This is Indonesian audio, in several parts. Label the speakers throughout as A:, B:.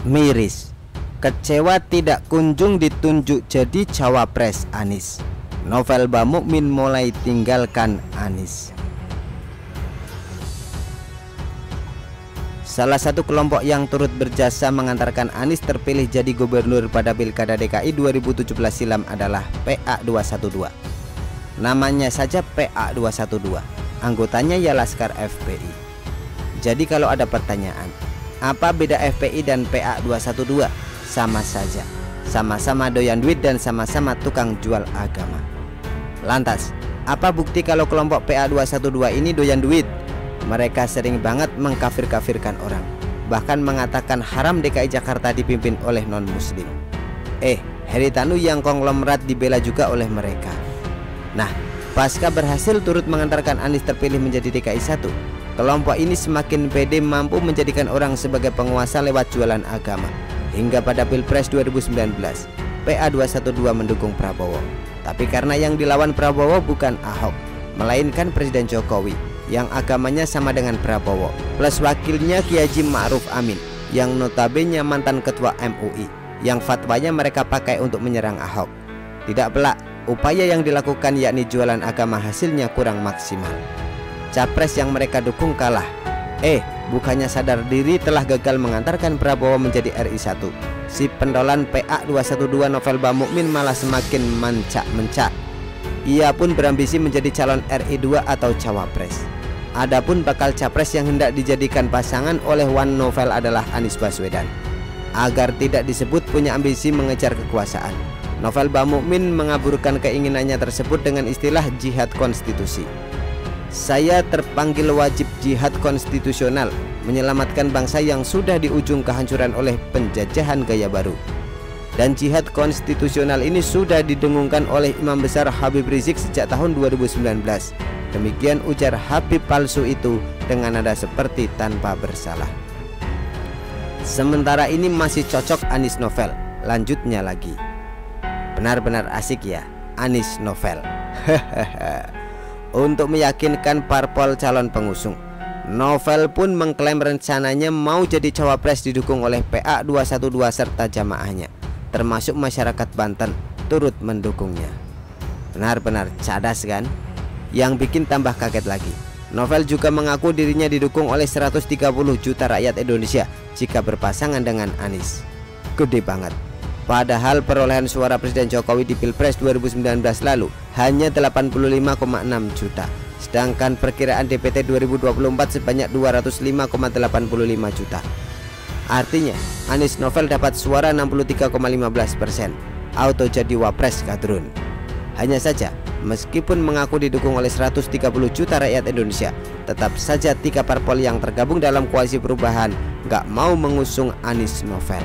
A: Miris, kecewa tidak kunjung ditunjuk jadi cawapres Anies. Novel Bamumin mulai tinggalkan Anies. Salah satu kelompok yang turut berjasa mengantarkan Anies terpilih jadi gubernur pada Pilkada DKI 2017 silam adalah PA212. Namanya saja PA212, anggotanya ya Laskar FPI. Jadi kalau ada pertanyaan, apa beda FPI dan PA212? Sama saja, sama-sama doyan duit dan sama-sama tukang jual agama. Lantas, apa bukti kalau kelompok PA212 ini doyan duit? Mereka sering banget mengkafir-kafirkan orang, bahkan mengatakan haram DKI Jakarta dipimpin oleh non-muslim. Haritanu yang konglomerat dibela juga oleh mereka. Nah, pasca berhasil turut mengantarkan Anies terpilih menjadi DKI 1, kelompok ini semakin pede mampu menjadikan orang sebagai penguasa lewat jualan agama. Hingga pada Pilpres 2019, PA212 mendukung Prabowo. Tapi karena yang dilawan Prabowo bukan Ahok, melainkan Presiden Jokowi yang agamanya sama dengan Prabowo, plus wakilnya Kiai Haji Ma'ruf Amin yang notabene mantan ketua MUI, yang fatwanya mereka pakai untuk menyerang Ahok. Tidak pelak, upaya yang dilakukan yakni jualan agama hasilnya kurang maksimal. Capres yang mereka dukung kalah. Bukannya sadar diri telah gagal mengantarkan Prabowo menjadi RI 1, si pentolan PA212 Novel Bamumin malah semakin mencak-mencak. Ia pun berambisi menjadi calon RI 2 atau cawapres. Adapun bakal capres yang hendak dijadikan pasangan oleh Wan Novel adalah Anies Baswedan. Agar tidak disebut punya ambisi mengejar kekuasaan, Novel Bamumin mengaburkan keinginannya tersebut dengan istilah jihad konstitusi. Saya terpanggil wajib jihad konstitusional menyelamatkan bangsa yang sudah di ujung kehancuran oleh penjajahan gaya baru. Dan jihad konstitusional ini sudah didengungkan oleh Imam Besar Habib Rizik sejak tahun 2019. Demikian ujar Habib palsu itu dengan nada seperti tanpa bersalah. Sementara ini masih cocok Anies Novel. Lanjutnya lagi, benar-benar asik ya Anies Novel. Untuk meyakinkan parpol calon pengusung, Novel pun mengklaim rencananya mau jadi cawapres didukung oleh PA212 serta jamaahnya, termasuk masyarakat Banten turut mendukungnya. Benar-benar cadas kan? Yang bikin tambah kaget lagi, Novel juga mengaku dirinya didukung oleh 130 juta rakyat Indonesia jika berpasangan dengan Anies. Gede banget. Padahal perolehan suara Presiden Jokowi di Pilpres 2019 lalu hanya 85,6 juta. Sedangkan perkiraan DPT 2024 sebanyak 205,85 juta. Artinya Anies Novel dapat suara 63,15%, auto jadi wapres kadrun. Hanya saja, meskipun mengaku didukung oleh 130 juta rakyat Indonesia, tetap saja 3 parpol yang tergabung dalam koalisi perubahan nggak mau mengusung Anies Novel.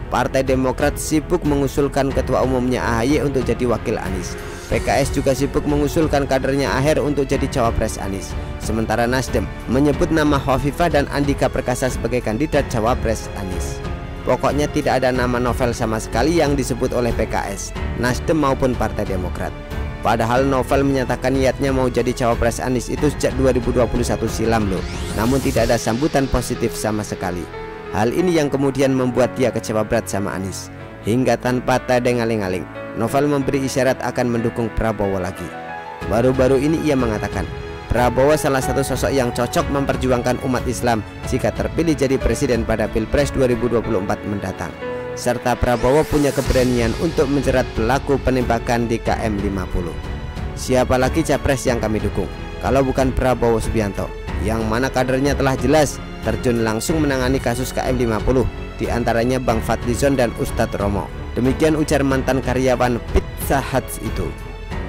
A: Partai Demokrat sibuk mengusulkan ketua umumnya AHY untuk jadi wakil Anies. PKS juga sibuk mengusulkan kadernya Aher untuk jadi cawapres Anies. Sementara Nasdem menyebut nama Hovifah dan Andika Perkasa sebagai kandidat cawapres Anies. Pokoknya tidak ada nama Novel sama sekali yang disebut oleh PKS, Nasdem maupun Partai Demokrat. Padahal Novel menyatakan niatnya mau jadi cawapres Anies itu sejak 2021 silam loh. Namun tidak ada sambutan positif sama sekali. Hal ini yang kemudian membuat dia kecewa berat sama Anies. Hingga tanpa tadeng aling-aling, Novel memberi isyarat akan mendukung Prabowo lagi. Baru-baru ini ia mengatakan Prabowo salah satu sosok yang cocok memperjuangkan umat Islam jika terpilih jadi presiden pada Pilpres 2024 mendatang. Serta Prabowo punya keberanian untuk menjerat pelaku penembakan di KM 50. Siapa lagi capres yang kami dukung kalau bukan Prabowo Subianto, yang mana kadernya telah jelas terjun langsung menangani kasus KM 50, diantaranya Bang Fadlizon dan Ustadz Romo. Demikian ujar mantan karyawan Pizza Hut itu.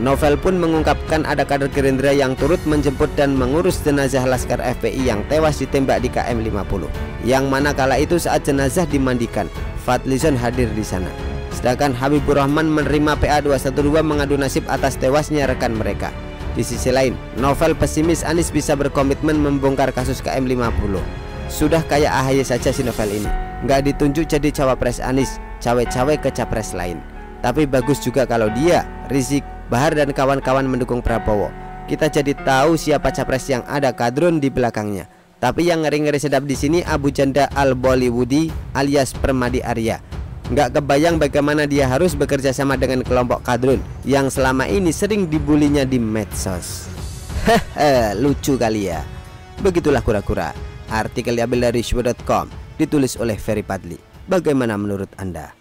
A: Novel pun mengungkapkan ada kader Gerindra yang turut menjemput dan mengurus jenazah Laskar FPI yang tewas ditembak di KM 50, yang mana kala itu saat jenazah dimandikan, Fadlizon hadir di sana. Sedangkan Habibur Rahman menerima PA212 mengadu nasib atas tewasnya rekan mereka. Di sisi lain, Novel pesimis Anies bisa berkomitmen membongkar kasus KM 50. Sudah kayak AHY saja si Novel ini, nggak ditunjuk jadi cawapres Anies, cawe-cawe ke capres lain. Tapi bagus juga kalau dia, Rizik, Bahar dan kawan-kawan mendukung Prabowo. Kita jadi tahu siapa capres yang ada kadrun di belakangnya. Tapi yang ngeri-ngeri sedap di sini Abu Janda Al-Bollywoodi alias Permadi Arya. Nggak kebayang bagaimana dia harus bekerja sama dengan kelompok kadrun yang selama ini sering dibulinya di medsos. Hehe, lucu kali ya. Begitulah kura-kura. Artikel diambil dari shwo.com, ditulis oleh Ferry Padli. Bagaimana menurut Anda?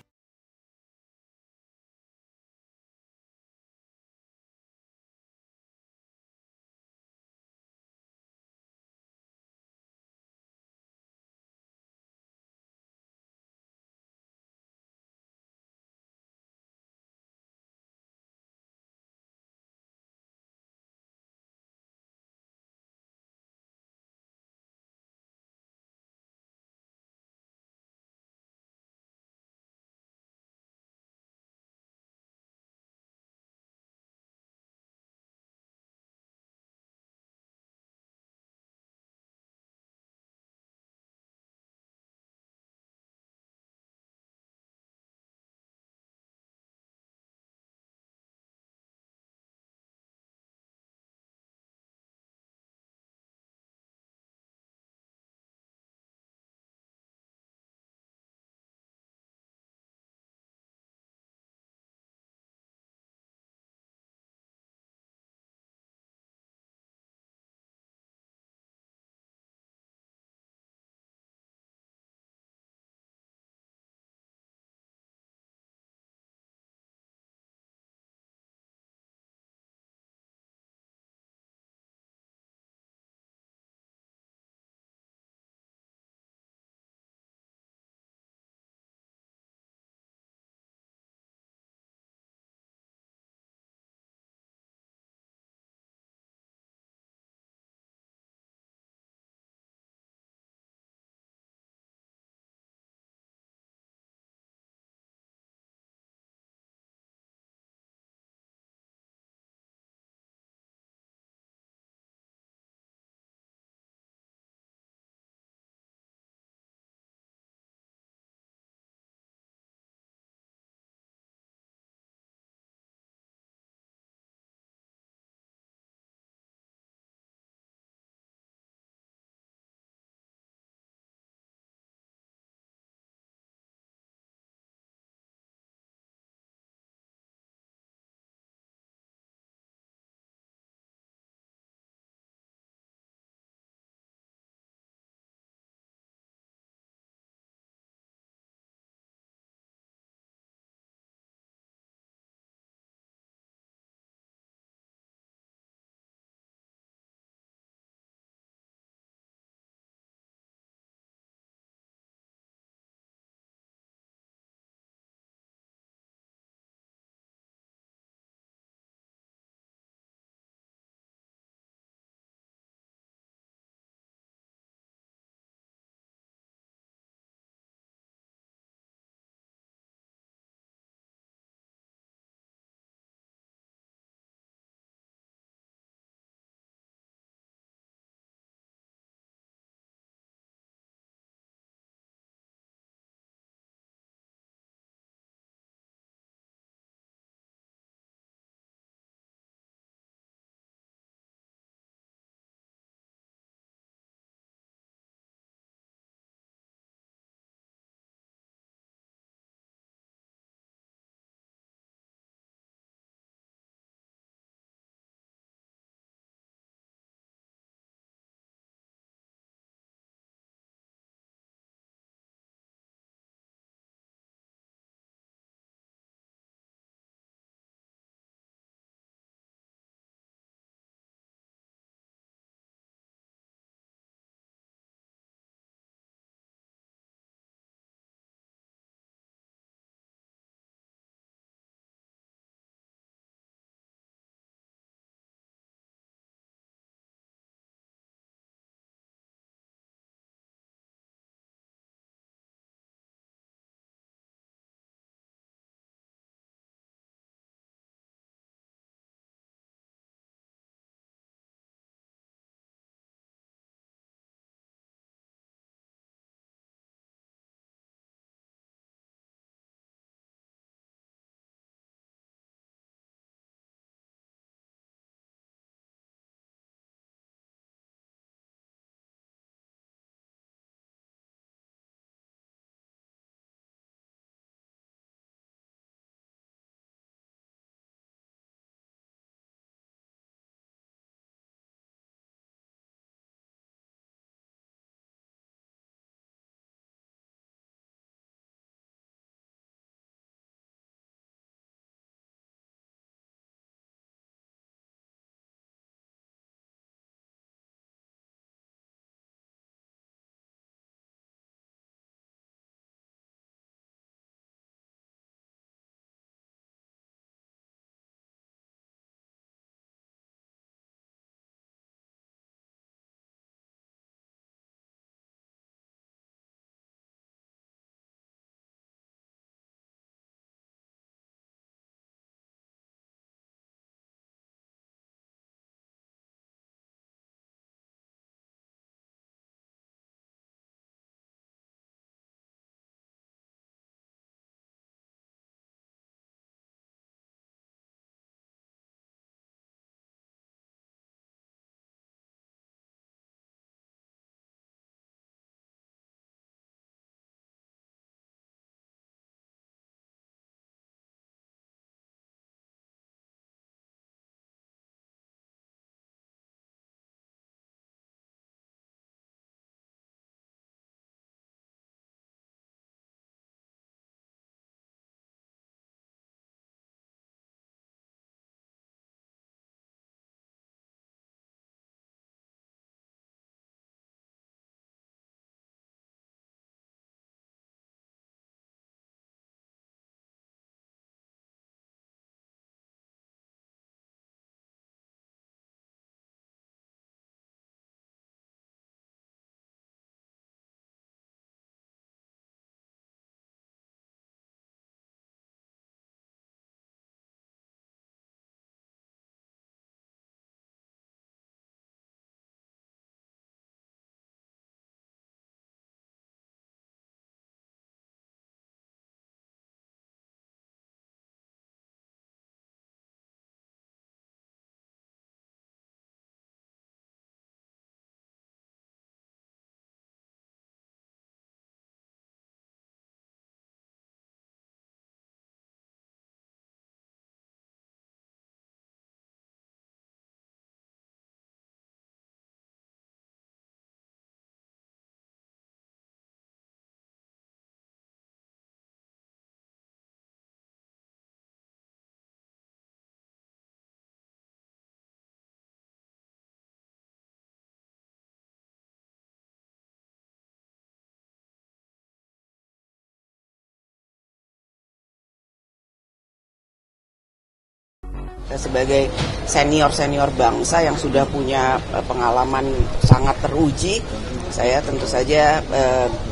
B: sebagai senior bangsa yang sudah punya pengalaman sangat teruji, saya tentu saja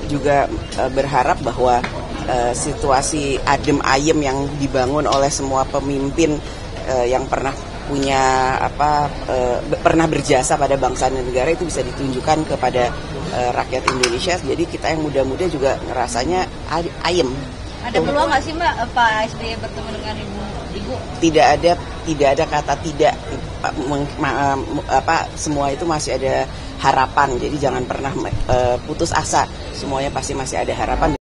B: juga berharap bahwa situasi adem ayem yang dibangun oleh semua pemimpin yang pernah pernah berjasa pada bangsa dan negara itu bisa ditunjukkan kepada rakyat Indonesia. Jadi kita yang muda-muda juga ngerasanya ayem.
C: Ada peluang nggak sih Mbak Pak SBY bertemu dengan Ibu?
B: Tidak ada kata tidak. Semua itu masih ada harapan. Jadi jangan pernah putus asa. Semuanya pasti masih ada harapan.